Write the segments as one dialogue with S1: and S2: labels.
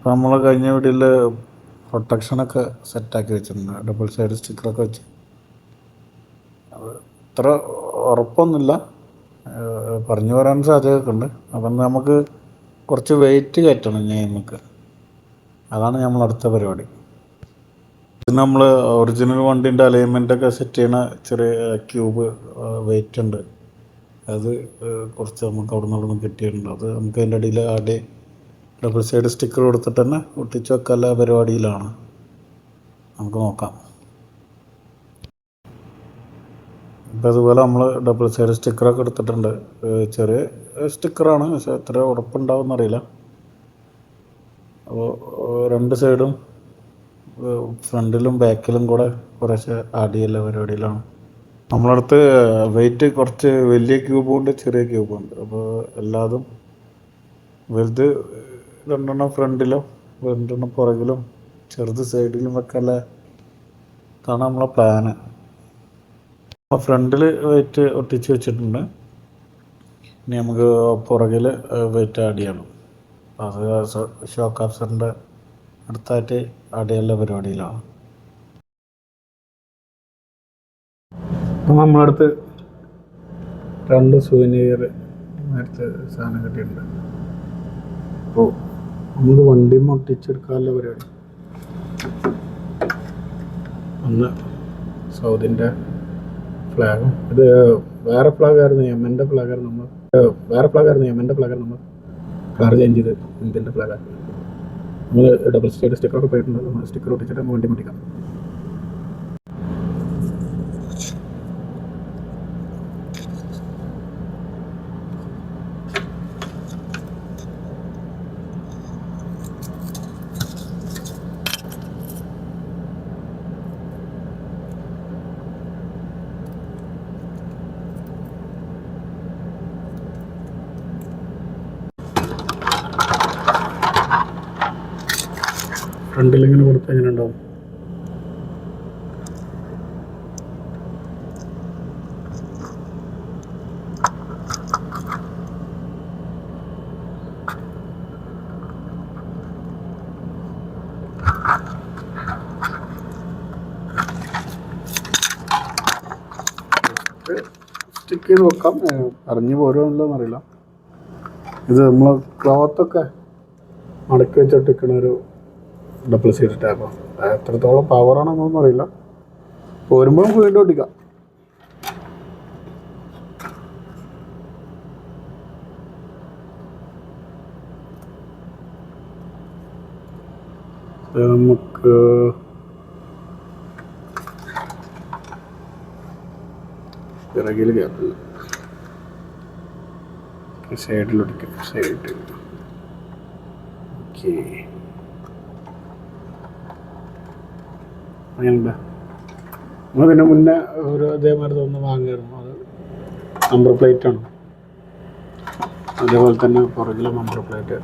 S1: അപ്പോൾ നമ്മൾ കഴിഞ്ഞ വീഡിയോയിൽ പ്രൊട്ടക്ഷനൊക്കെ സെറ്റാക്കി വെച്ചിട്ടുണ്ട്, ഡബിൾ സൈഡ് സ്റ്റിക്കറൊക്കെ വെച്ച്. ഇത്ര ഉറപ്പൊന്നുമില്ല, പറഞ്ഞു വരാൻ സാധ്യതയൊക്കെ ഉണ്ട്. അപ്പം നമുക്ക് കുറച്ച് വെയിറ്റ് കയറ്റണം നമുക്ക്, അതാണ് നമ്മൾ അടുത്ത പരിപാടി. ഇത് നമ്മൾ ഒറിജിനൽ വണ്ടീൻ്റെ അലൈൻമെൻറ്റൊക്കെ സെറ്റ് ചെയ്യണ ചെറിയ ക്യൂബ് വെയിറ്റ് ഉണ്ട്, അത് കുറച്ച് നമുക്ക് അവിടെ നിന്ന് കിട്ടിയിട്ടുണ്ട്. അത് നമുക്ക് അതിൻ്റെ അടിയിൽ ആടെ ഡബിൾ സൈഡ് സ്റ്റിക്കർ കൊടുത്തിട്ട് തന്നെ ഒട്ടിച്ച് വെക്കാനുള്ള പരിപാടിയിലാണ്. നമുക്ക് നോക്കാം. ഇപ്പം അതുപോലെ നമ്മൾ ഡബിൾ സൈഡ് സ്റ്റിക്കറൊക്കെ എടുത്തിട്ടുണ്ട്. ചെറിയ സ്റ്റിക്കറാണ്, പക്ഷെ എത്ര ഉറപ്പുണ്ടാവും എന്നറിയില്ല. അപ്പോൾ രണ്ട് സൈഡും ഫ്രണ്ടിലും ബാക്കിലും കൂടെ കുറേശ്ശെ ആഡ് ചെയ്യല്ല പരിപാടിയിലാണ്. നമ്മളടുത്ത് വെയിറ്റ് കുറച്ച് വലിയ ക്യൂബുണ്ട്, ചെറിയ ക്യൂബുണ്ട്. അപ്പോൾ എല്ലാതും വലുത് രണ്ടെണ്ണം ഫ്രണ്ടിലും രണ്ടെണ്ണം പുറകിലും ചെറുത് സൈഡിലും വെക്കാനുള്ള ഇതാണ് നമ്മളെ പ്ലാന്. ഫ്രണ്ടിൽ വെയിറ്റ് ഒട്ടിച്ച് വെച്ചിട്ടുണ്ട്. ഇനി നമുക്ക് പുറകിൽ വെയിറ്റ് ആഡ് ചെയ്യണം. അത് ഷോക്ക് അബ്സറിൻ്റെ അടുത്തായിട്ട് ആഡ് ചെയ്യാനുള്ള പരിപാടിയിലാണ്. അപ്പം നമ്മളടുത്ത് രണ്ട് സുവനീർ നേരത്തെ സാധനം കിട്ടിയിട്ടുണ്ട്. അപ്പോൾ നമുക്ക് വണ്ടി ഒട്ടിച്ചെടുക്കാനുള്ള പരിപാടി. ഒന്ന് സൗദിൻ്റെ ഫ്ലാഗും, ഇത് വേറെ ഫ്ലാഗായിരുന്നു, യമൻ്റെ ഫ്ലാഗായിരുന്നു. യമൻ്റെ ഫ്ലാഗാണ് നമ്മൾ കളർ ചേഞ്ച് ചെയ്ത് ഇന്ത്യൻ്റെ ഫ്ലാഗാക്കി. നമ്മൾ ഡബിൾ സൈഡ് സ്റ്റിക്കറൊക്കെ പോയിട്ടുണ്ട്. നമ്മൾ സ്റ്റിക്കർ ഒട്ടിച്ചിട്ട് നമ്മൾ വണ്ടി മുട്ടിക്കാം. ഫ്രണ്ടിലിങ്ങനെ കൊടുത്താൽ എങ്ങനെ ഉണ്ടാവും? സ്റ്റിക്ക് ചെയ്ത് വെക്കാം. അറിഞ്ഞു പോരുമല്ലോന്നറിയില്ല. ഇത് നമ്മൾ ക്ലോത്തൊക്കെ മടക്കി വെച്ചിട്ടിരിക്കണൊരു ഡബിൾ സൈഡ് ടാപ്പാണ്. എത്രത്തോളം പവറാണെന്നൊന്നും അറിയില്ല. പോരുമ്പോൾ നമുക്ക് വീണ്ടും ഒട്ടിക്കാം. നമുക്ക് പിറകിൽ ഗ്യാപ്പില്ല, സൈഡിലൊട്ടിക്കാം. Side okay. അങ്ങനെയുണ്ട്. നമ്മൾ പിന്നെ മുന്നേ ഒരു അതേമാതിരി തോന്നുന്നു വാങ്ങിയിരുന്നു. അത് നമ്പർ പ്ലേറ്റാണ്. അതേപോലെ തന്നെ പുറകിലെ നമ്പർ പ്ലേറ്റ്.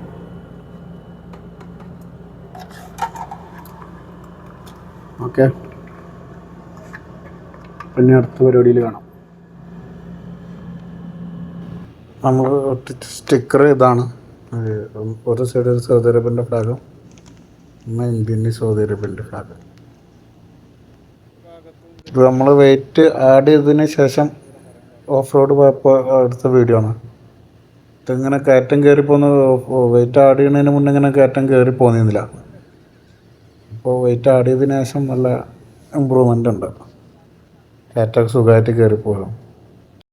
S1: ഓക്കെ, പിന്നെ അടുത്ത പരിപാടിയിൽ കാണാം. നമ്മൾ ഒട്ടിച്ച സ്റ്റിക്കർ ഇതാണ്. ഒരു സൈഡ് സൗദി അറേബ്യൻ്റെ ഫ്ലാഗും ഇന്ത്യൻ്റെ സൗദി അറേബ്യൻ്റെ ഫ്ലാഗ്. ഇത് നമ്മൾ വെയിറ്റ് ആഡ് ചെയ്തതിന് ശേഷം ഓഫ് റോഡ് പോയപ്പോൾ എടുത്ത വീഡിയോ ആണ്. ഇതിങ്ങനെ കയറ്റം കയറി പോകുന്ന, വെയിറ്റ് ആഡ് ചെയ്യുന്നതിന് മുന്നേ ഇങ്ങനെ കയറ്റം കയറി പോകുന്നില്ല. ഇപ്പോൾ വെയിറ്റ് ആഡ് ചെയ്തതിന് ശേഷം നല്ല ഇമ്പ്രൂവ്മെൻ്റ് ഉണ്ട്. കയറ്റം സുഖമായിട്ട് കയറി പോകും.